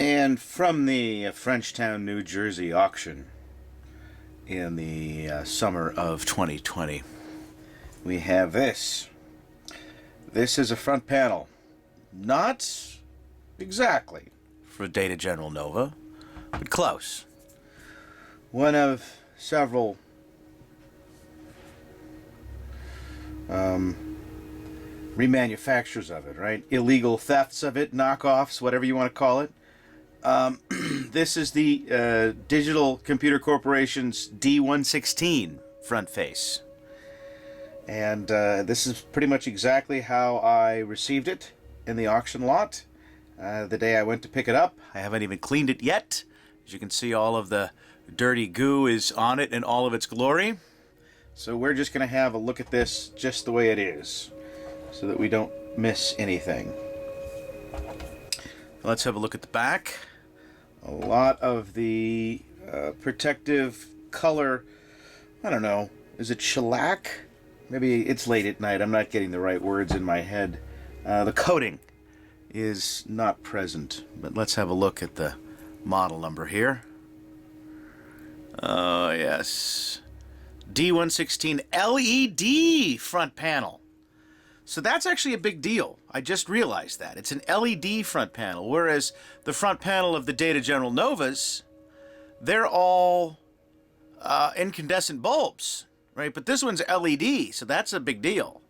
And from the Frenchtown, New Jersey auction in the summer of 2020, we have this. This is a front panel. Not exactly for Data General Nova, but close. One of several remanufactures of it, right? Illegal thefts of it, knockoffs, whatever you want to call it. This is the Digital Computer Corporation's D-116 front face. And this is pretty much exactly how I received it in the auction lot. The day I went to pick it up, I haven't even cleaned it yet. As you can see, all of the dirty goo is on it in all of its glory. So we're just going to have a look at this just the way it is, so that we don't miss anything. Let's have a look at the back. A lot of the protective color, I don't know, is it shellac? Maybe it's late at night, I'm not getting the right words in my head. The coating is not present, but let's have a look at the model number here. Oh, yes. D-116 LED front panel. So that's actually a big deal. I just realized that. It's an LED front panel, whereas the front panel of the Data General Novas, they're all incandescent bulbs, right? But this one's LED, so that's a big deal.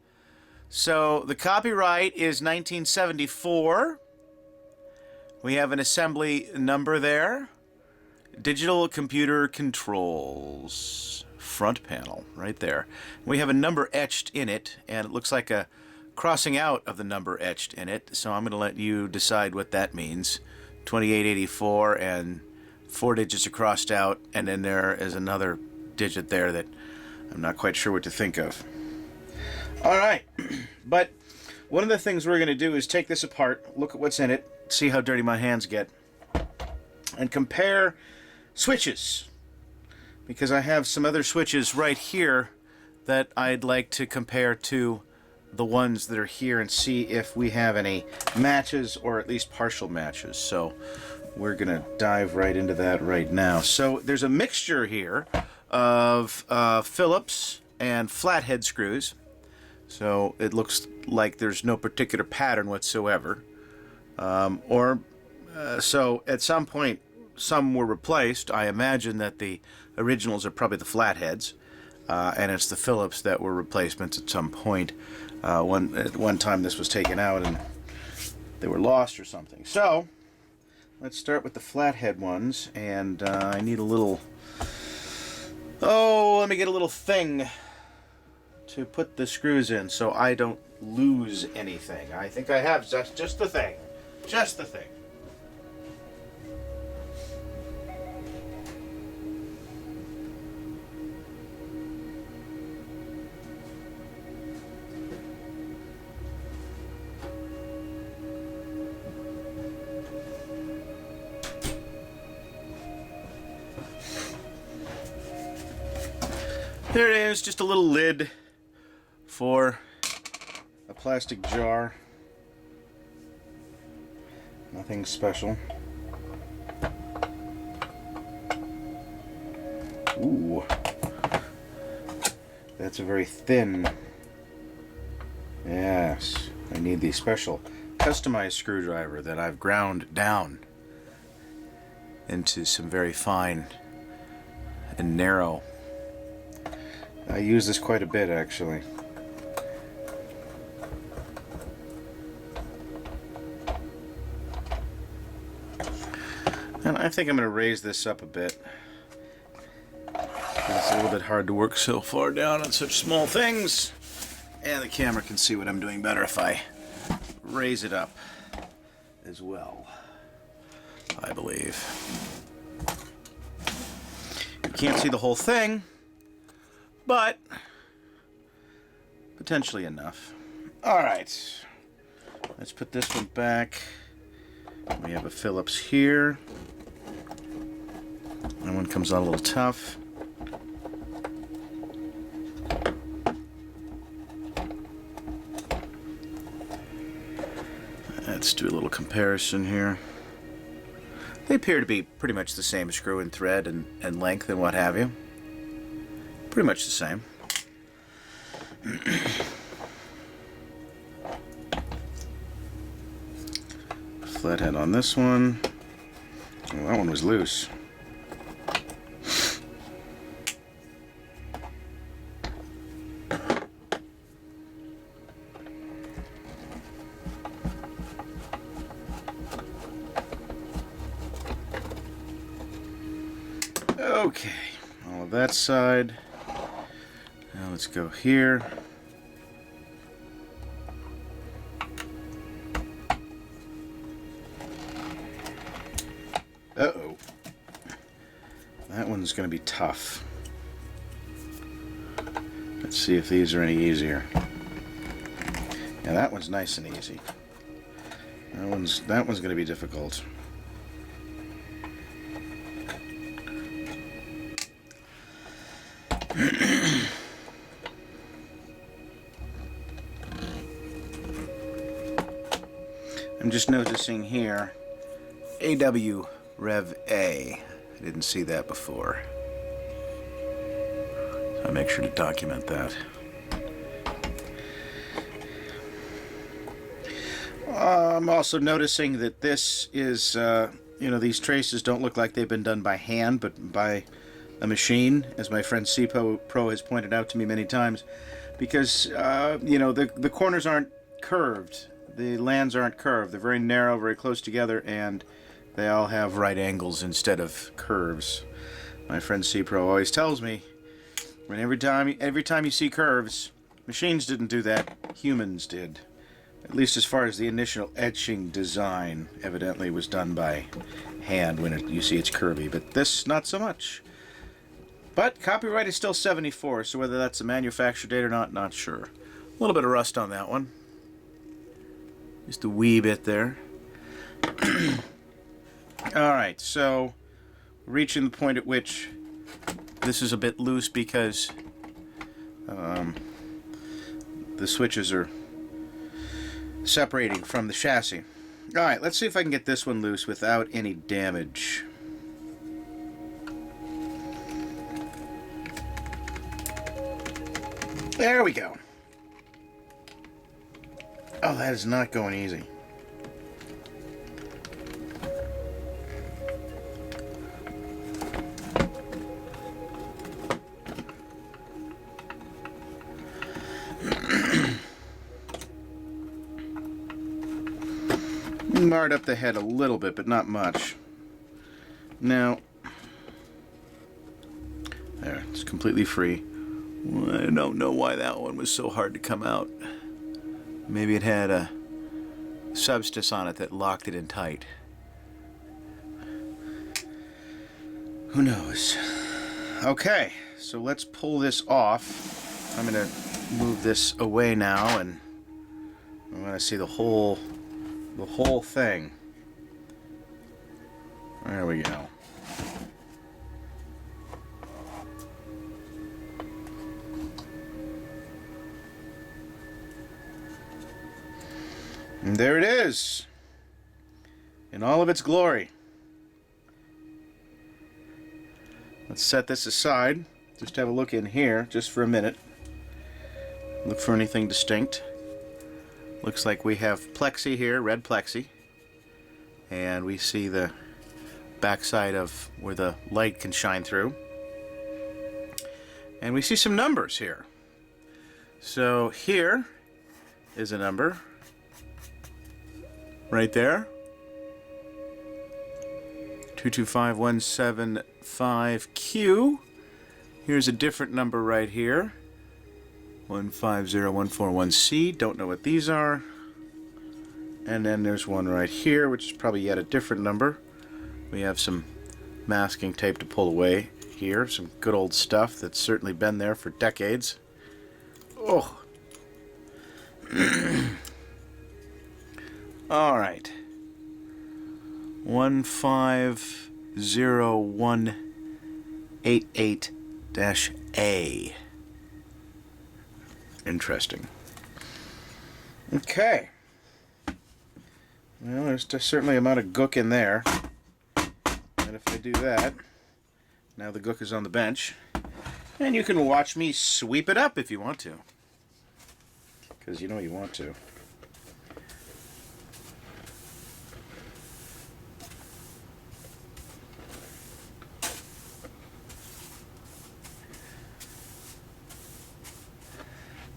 So the copyright is 1974. We have an assembly number there. Digital Computer Controls front panel right there. We have a number etched in it, and it looks like a crossing out of the number etched in it, so I'm going to let you decide what that means. 2884, and 4 digits are crossed out, and then there is another digit there that I'm not quite sure what to think of. Alright, but one of the things we're going to do is take this apart, look at what's in it, see how dirty my hands get, and compare switches. Because I have some other switches right here that I'd like to compare to the ones that are here and see if we have any matches or at least partial matches. So we're going to dive right into that right now. So there's a mixture here of Phillips and flathead screws. So it looks like there's no particular pattern whatsoever. So at some point, some were replaced. I imagine that the originals are probably the flatheads, and it's the Phillips that were replacements at some point. At one time this was taken out and they were lost or something. So let's start with the flathead ones, and I need a little... Oh, let me get a little thing to put the screws in so I don't lose anything. I think I have just the thing. Just the thing. There it is, just a little lid for a plastic jar. Nothing special. Ooh. That's a very thin. Yes, I need the special customized screwdriver that I've ground down into some very fine and narrow. I use this quite a bit, actually. And I think I'm going to raise this up a bit. It's a little bit hard to work so far down on such small things. And the camera can see what I'm doing better if I raise it up as well, I believe. You can't see the whole thing, but potentially enough. Alright, let's put this one back. We have a Phillips here. That one comes out a little tough. Let's do a little comparison here. They appear to be pretty much the same screw and thread and length and what have you. Pretty much the same. Flathead on this one. Oh, that one was loose. Okay, all of that side. Now let's go here. Uh-oh. That one's going to be tough. Let's see if these are any easier. Yeah, that one's nice and easy. That one's going to be difficult. I'm just noticing here, AW Rev A. I didn't see that before. So I'll make sure to document that. I'm also noticing that this is, these traces don't look like they've been done by hand, but by a machine, as my friend Pro has pointed out to me many times, because, the corners aren't curved. The lands aren't curved. They're very narrow, very close together, and they all have right angles instead of curves. My friend Pro always tells me, when every time you see curves, machines didn't do that, humans did. At least as far as the initial etching design evidently was done by hand when you see it's curvy, but this not so much. But copyright is still 74, so whether that's a manufacture date or not sure. A little bit of rust on that one. Just a wee bit there. Alright, so reaching the point at which this is a bit loose because the switches are separating from the chassis. Alright, let's see if I can get this one loose without any damage. There we go. Oh, that is not going easy. Marred up the head a little bit, but not much. Now, there, it's completely free. I don't know why that one was so hard to come out. Maybe it had a substance on it that locked it in tight. Who knows? Okay, so let's pull this off. I'm going to move this away now, and I want to see the whole thing. There we go. And there it is, in all of its glory. Let's set this aside. Just have a look in here, just for a minute. Look for anything distinct. Looks like we have plexi here, red plexi. And we see the backside of where the light can shine through. And we see some numbers here. So here is a number. Right there. 225175Q. Here's a different number right here. 150141C. Don't know what these are. And then there's one right here, which is probably yet a different number. We have some masking tape to pull away here. Some good old stuff that's certainly been there for decades. Oh. All right. 150188-A. Interesting. Okay. Well, there's certainly a amount of gook in there. And if I do that, now the gook is on the bench. And you can watch me sweep it up if you want to. Because you know you want to.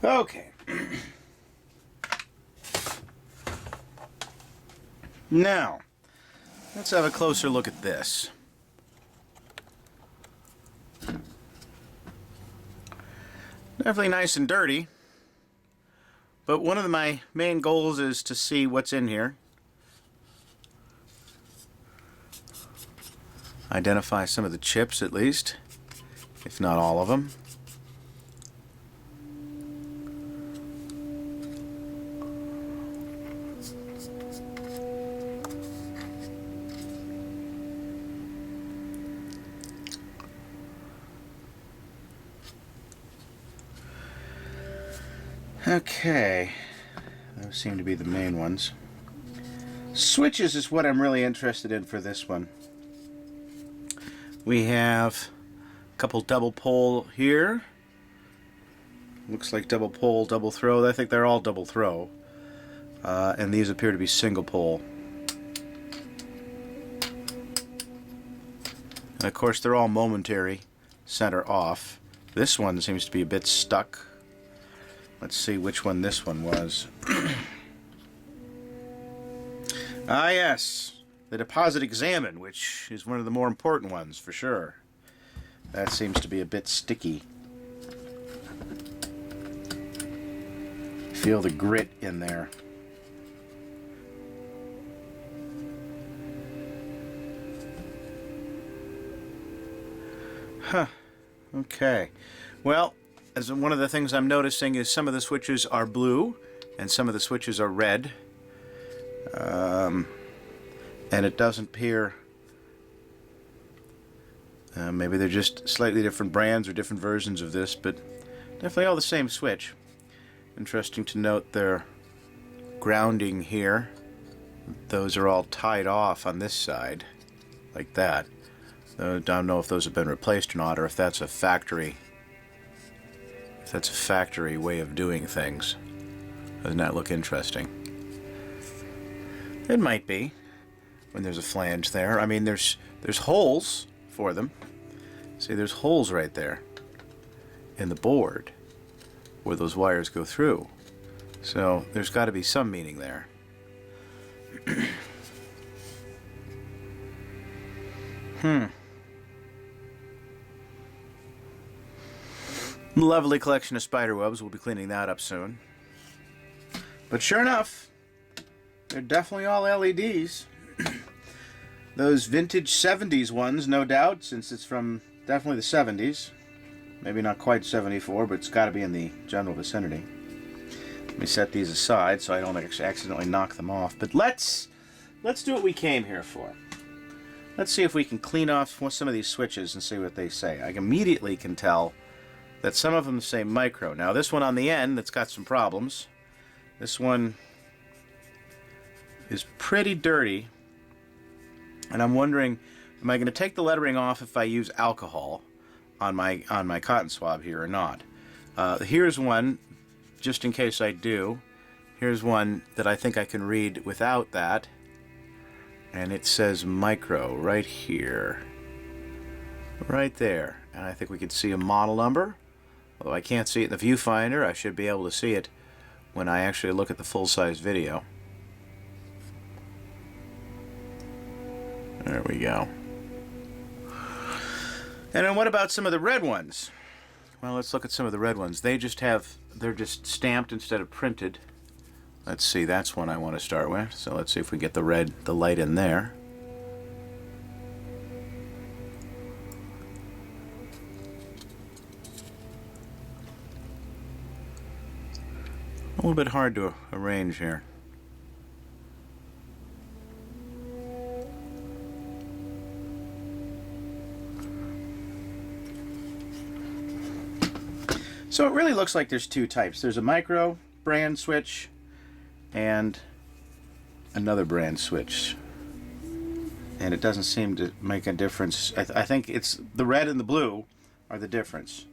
Okay. Now, let's have a closer look at this. Definitely nice and dirty, but one of my main goals is to see what's in here. Identify some of the chips at least, if not all of them. Okay, those seem to be the main ones. Switches is what I'm really interested in for this one. We have a couple double pole here. Looks like double pole, double throw. I think they're all double throw. And these appear to be single pole. And of course they're all momentary, center off. This one seems to be a bit stuck. Let's see which one this one was. Ah yes, the deposit examine, which is one of the more important ones for sure. That seems to be a bit sticky. Feel the grit in there. Huh. Okay. Well, as one of the things I'm noticing is some of the switches are blue and some of the switches are red. And it doesn't appear... maybe they're just slightly different brands or different versions of this, but definitely all the same switch. Interesting to note their grounding here. Those are all tied off on this side, like that. I don't know if those have been replaced or not, or if that's a factory... If that's a factory way of doing things. Doesn't that look interesting? It might be, when there's a flange there. I mean, there's holes for them. See, there's holes right there in the board where those wires go through. So there's got to be some meaning there. Lovely collection of spider webs. We'll be cleaning that up soon. But sure enough, they're definitely all LEDs. Those vintage 70s ones, no doubt, since it's from definitely the 70s. Maybe not quite 74, but it's got to be in the general vicinity. Let me set these aside so I don't accidentally knock them off. But let's do what we came here for. Let's see if we can clean off some of these switches and see what they say. I immediately can tell that some of them say micro. Now this one on the end that's got some problems. This one is pretty dirty, and I'm wondering, am I going to take the lettering off if I use alcohol on my cotton swab here or not? Here's one, just in case I do. Here's one that I think I can read without that, and it says micro right here, right there. And I think we can see a model number. Although I can't see it in the viewfinder, I should be able to see it when I actually look at the full-size video. There we go. And then what about some of the red ones? Well, let's look at some of the red ones. They're just stamped instead of printed. Let's see, that's one I want to start with. So let's see if we get the light in there. A little bit hard to arrange here. So it really looks like there's two types. There's a micro brand switch and another brand switch. and it doesn't seem to make a difference. I think it's the red and the blue are the difference.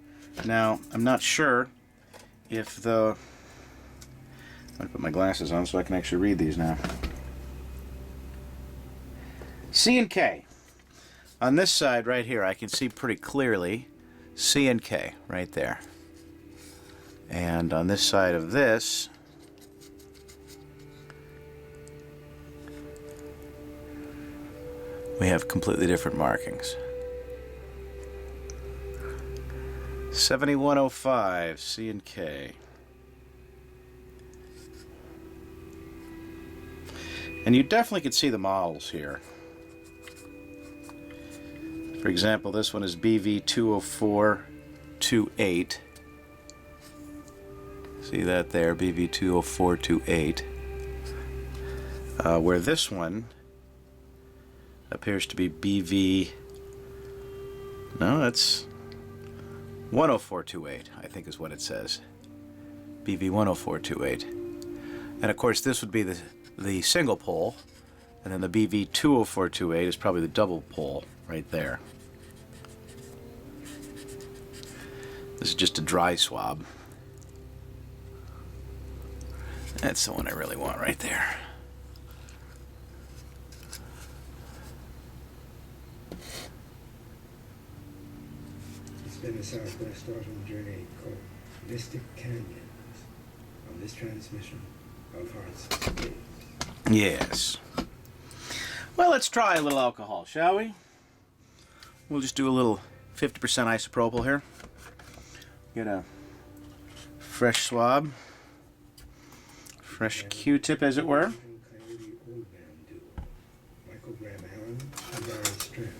Now, I'm not sure if the... I'm going to put my glasses on so I can actually read these now. C and K. On this side right here, I can see pretty clearly C and K right there. And on this side of this, we have completely different markings. 7105 C and K. And you definitely can see the models here. For example, this one is BV20428. See that there, BV20428. Where this one appears to be BV... No, that's 10428, I think is what it says. BV10428. And of course this would be the single pole, and then the BV20428 is probably the double pole right there. This is just a dry swab. That's the one I really want right there. It's been a Southwest autumn journey called Mystic Canyons on this transmission of Hearts and Space. Yes. Well, let's try a little alcohol, shall we? We'll just do a little 50% isopropyl here. Get a fresh swab. Fresh Q-tip, as it were. Michael Graham Allen and Barry Strand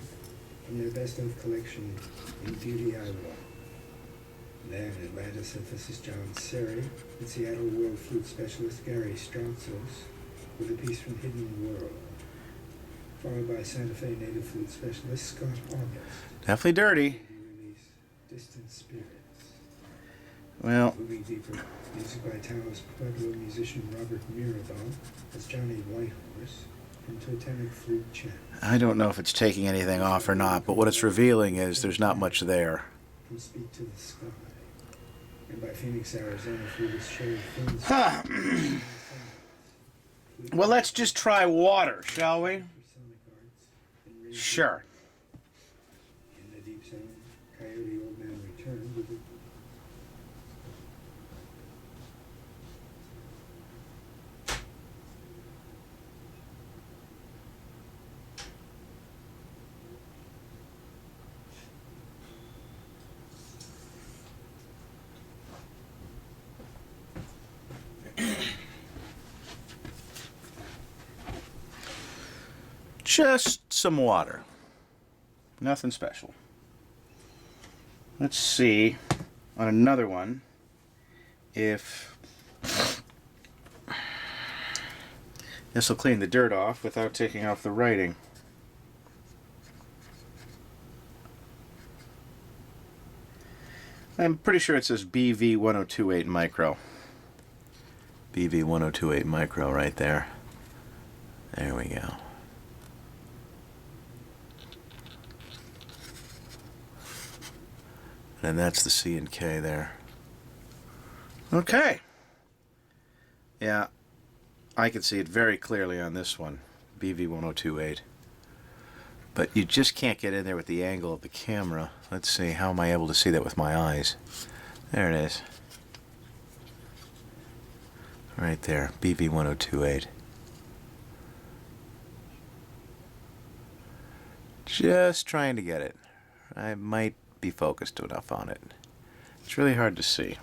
from their best of collection in Beauty, Iowa. Then Atlanta synthesis John Seri and Seattle World Flute Specialist Gary Strautsos with a piece from Hidden World. Followed by Santa Fe native flute specialist Scott August. Definitely dirty. Release Distant Spirits. Well, Moving deeper, music by Taos Pueblo musician Robert Mirabal as Johnny Whitehorse from Totemic Flute Chant. I don't know if it's taking anything off or not, but what it's revealing is there's not much there. From Speak to the Sky. And by Phoenix, Arizona flutist Sherry Finn's. Well, let's just try water, shall we? Sure. In the deep zone, Coyote Old Man returned with a Just some water. Nothing special. Let's see on another one if this will clean the dirt off without taking off the writing. I'm pretty sure it says BV1028 micro. BV1028 micro right there. There we go. And that's the C and K there. Okay. Yeah, I can see it very clearly on this one, BV1028. But you just can't get in there with the angle of the camera. Let's see, how am I able to see that with my eyes? There it is. Right there, BV1028. Just trying to get it. I might be focused enough on it. It's really hard to see.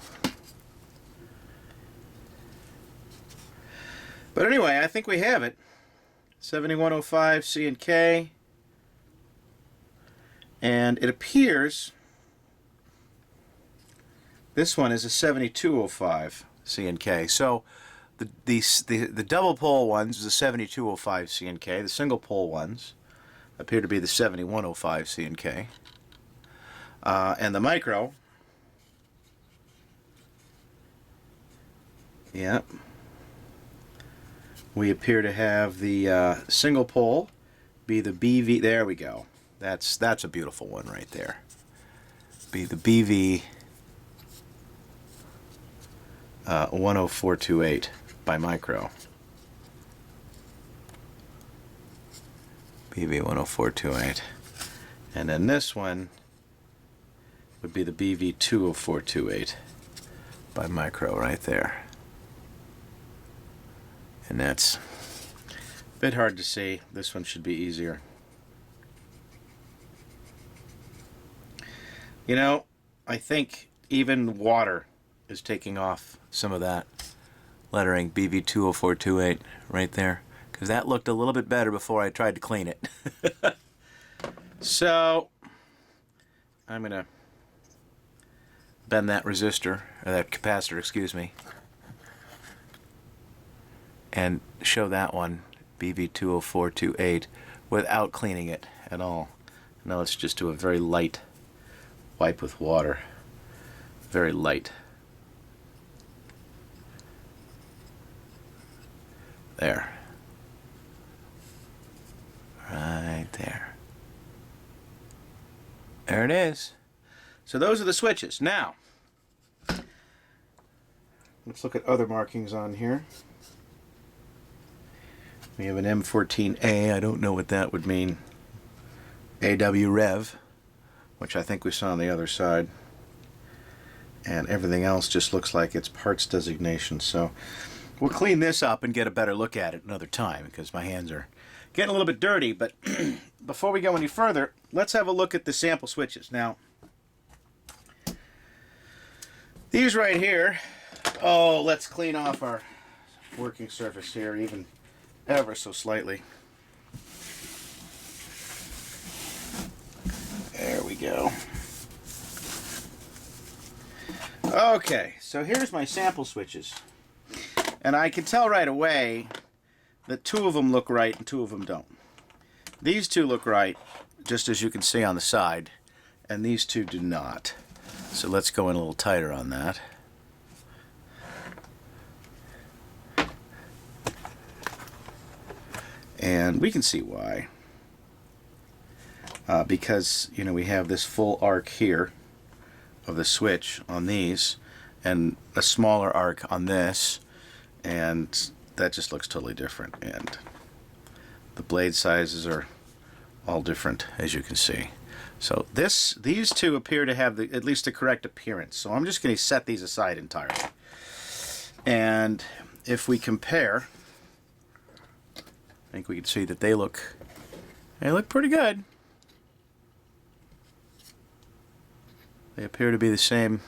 But anyway, I think we have it. 7105 C and K. And it appears this one is a 7205 C and K. So the double pole ones is the 7205 C and K. The single pole ones appear to be the 7105 C and K. And the micro, yeah, we appear to have the single pole be the BV. There we go. That's a beautiful one right there. Be the BV 10428 by Micro. BV 10428. And then this one would be the BV 20428 by Micro right there. And that's a bit hard to see. This one should be easier. You know, I think even water is taking off some of that lettering, BV 20428 right there, because that looked a little bit better before I tried to clean it. So I'm going to bend that resistor, or that capacitor, excuse me, and show that one, BV 20428, without cleaning it at all. Now let's just do a very light wipe with water. Very light. There. Right there. There it is. So those are the switches. Now, let's look at other markings on here. We have an M14A. I don't know what that would mean. AW Rev, which I think we saw on the other side. And everything else just looks like it's parts designation. So we'll clean this up and get a better look at it another time, because my hands are getting a little bit dirty. But before we go any further, let's have a look at the sample switches. Now, these right here, oh, let's clean off our working surface here even ever so slightly. There we go. Okay, so here's my sample switches. And I can tell right away that two of them look right and two of them don't. These two look right, just as you can see on the side, and these two do not. So let's go in a little tighter on that. And we can see why. Because, you know, we have this full arc here of the switch on these, and a smaller arc on this, and that just looks totally different. And the blade sizes are all different, as you can see. So these two appear to have at least the correct appearance. So I'm just going to set these aside entirely. And if we compare, I think we can see that they look pretty good. They appear to be the same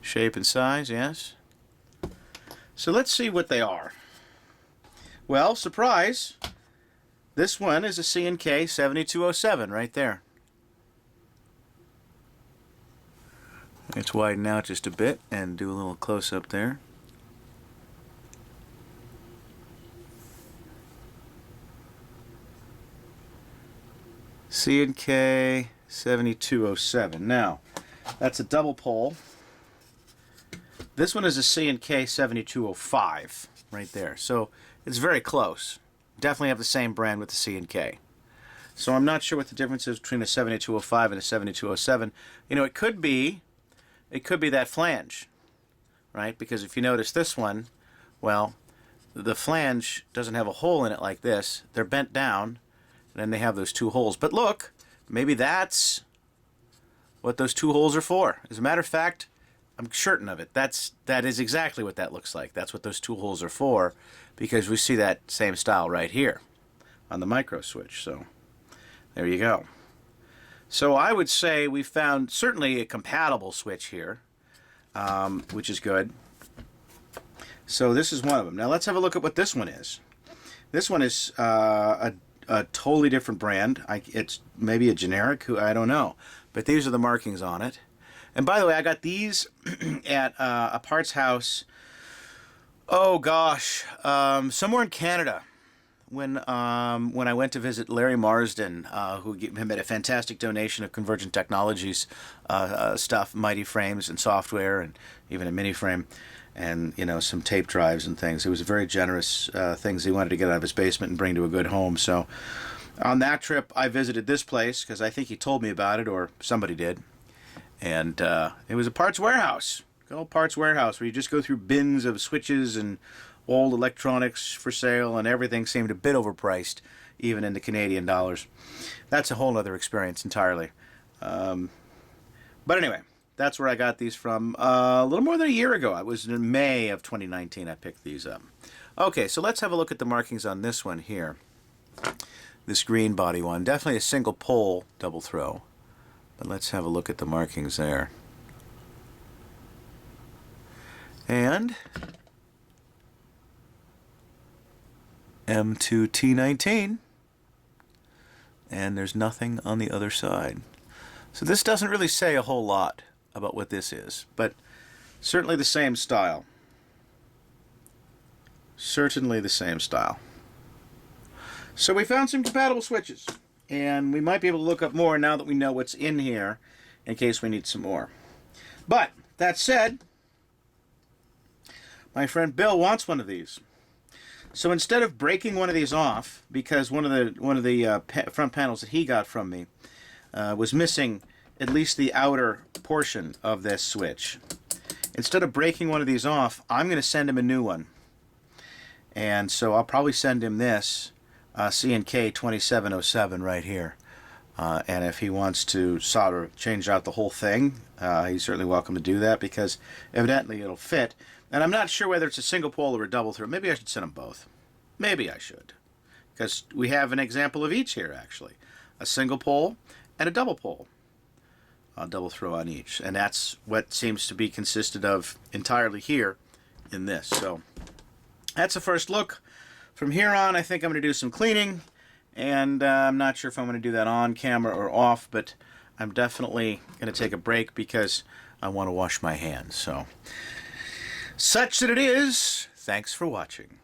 shape and size, yes. So let's see what they are. Well, surprise, this one is a C&K 7207 right there. Let's widen out just a bit and do a little close-up there. C&K 7207. Now, that's a double pole. This one is a C&K 7205 right there. So it's very close. Definitely have the same brand with the C&K. So I'm not sure what the difference is between a 7205 and a 7207. You know, it could be that flange, right? Because if you notice this one, well, the flange doesn't have a hole in it like this. They're bent down, and then they have those two holes. But look, maybe that's what those two holes are for. As a matter of fact, I'm certain of it. That is exactly what that looks like. That's what those two holes are for, because we see that same style right here on the micro switch. So there you go. So I would say we found certainly a compatible switch here, which is good. So this is one of them. Now let's have a look at what this one is. This one is a totally different brand. It's maybe a generic, I don't know. But these are the markings on it. And by the way, I got these at a parts house, oh gosh, somewhere in Canada. When I went to visit Larry Marsden, who made a fantastic donation of Convergent Technologies stuff, mighty frames and software, and even a mini frame, and you know, some tape drives and things. It was very generous things he wanted to get out of his basement and bring to a good home. So On that trip, I visited this place because I think he told me about it, or somebody did. And it was a parts warehouse. Good old parts warehouse where you just go through bins of switches and old electronics for sale, and everything seemed a bit overpriced, even in the Canadian dollars. That's a whole other experience entirely. But anyway, that's where I got these from. A little more than a year ago. It was in May of 2019 I picked these up. Okay, so let's have a look at the markings on this one here. This green body one. Definitely a single pole double throw. But let's have a look at the markings there. And M2T19. And there's nothing on the other side. So this doesn't really say a whole lot about what this is, but certainly the same style. Certainly the same style. So we found some compatible switches, and we might be able to look up more now that we know what's in here in case we need some more. But that said, my friend Bill wants one of these. So instead of breaking one of these off, because one of the front panels that he got from me was missing at least the outer portion of this switch. Instead of breaking one of these off, I'm going to send him a new one. And so I'll probably send him this C&K 2707 right here. And if he wants to solder, change out the whole thing, he's certainly welcome to do that, because evidently it'll fit. And I'm not sure whether it's a single pole or a double throw. Maybe I should send them both. Maybe I should. Because we have an example of each here, actually. A single pole and a double pole. A double throw on each. And that's what seems to be consisted of entirely here in this. So that's the first look. From here on, I think I'm going to do some cleaning. And I'm not sure if I'm going to do that on camera or off, but I'm definitely going to take a break because I want to wash my hands. So, such that it is. Thanks for watching.